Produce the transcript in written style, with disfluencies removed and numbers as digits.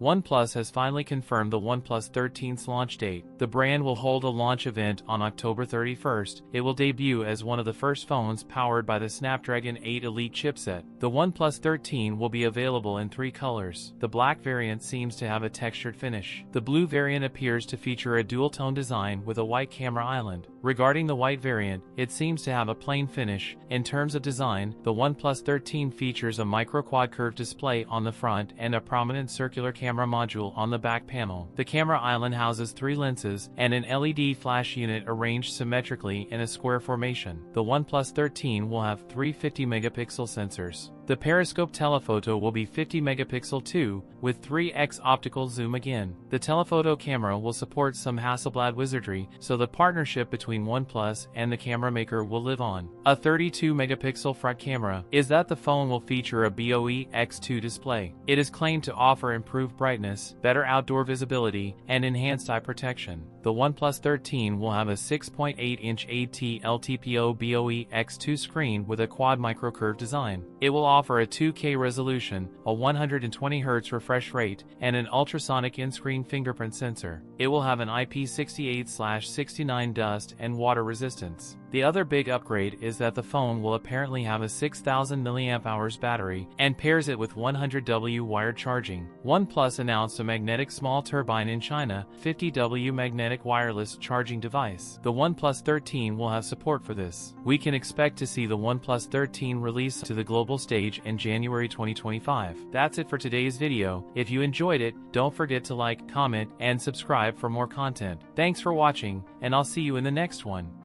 OnePlus has finally confirmed the OnePlus 13's launch date. The brand will hold a launch event on October 31st. It will debut as one of the first phones powered by the Snapdragon 8 Elite chipset. The OnePlus 13 will be available in 3 colors. The black variant seems to have a textured finish. The blue variant appears to feature a dual-tone design with a white camera island. Regarding the white variant, it seems to have a plain finish. In terms of design, the OnePlus 13 features a micro-quad curved display on the front and a prominent circular camera module on the back panel. The camera island houses 3 lenses and an LED flash unit arranged symmetrically in a square formation. The OnePlus 13 will have 3 50-megapixel sensors. The periscope telephoto will be 50 megapixel too, with 3x optical zoom again. The telephoto camera will support some Hasselblad wizardry, so the partnership between OnePlus and the camera maker will live on. A 32 megapixel front camera is that the phone will feature a BOE X2 display. It is claimed to offer improved brightness, better outdoor visibility, and enhanced eye protection. The OnePlus 13 will have a 6.8-inch AT LTPO BOE X2 screen with a quad microcurve design. It will offer a 2K resolution, a 120Hz refresh rate, and an ultrasonic in-screen fingerprint sensor. It will have an IP68/69 dust and water resistance. The other big upgrade is that the phone will apparently have a 6000 mAh battery and pairs it with 100W wired charging. OnePlus announced a magnetic small turbine in China, 50W magnetic wireless charging device. The OnePlus 13 will have support for this. We can expect to see the OnePlus 13 release to the global stage in January 2025. That's it for today's video. If you enjoyed it, don't forget to like, comment, and subscribe for more content. Thanks for watching, and I'll see you in the next one.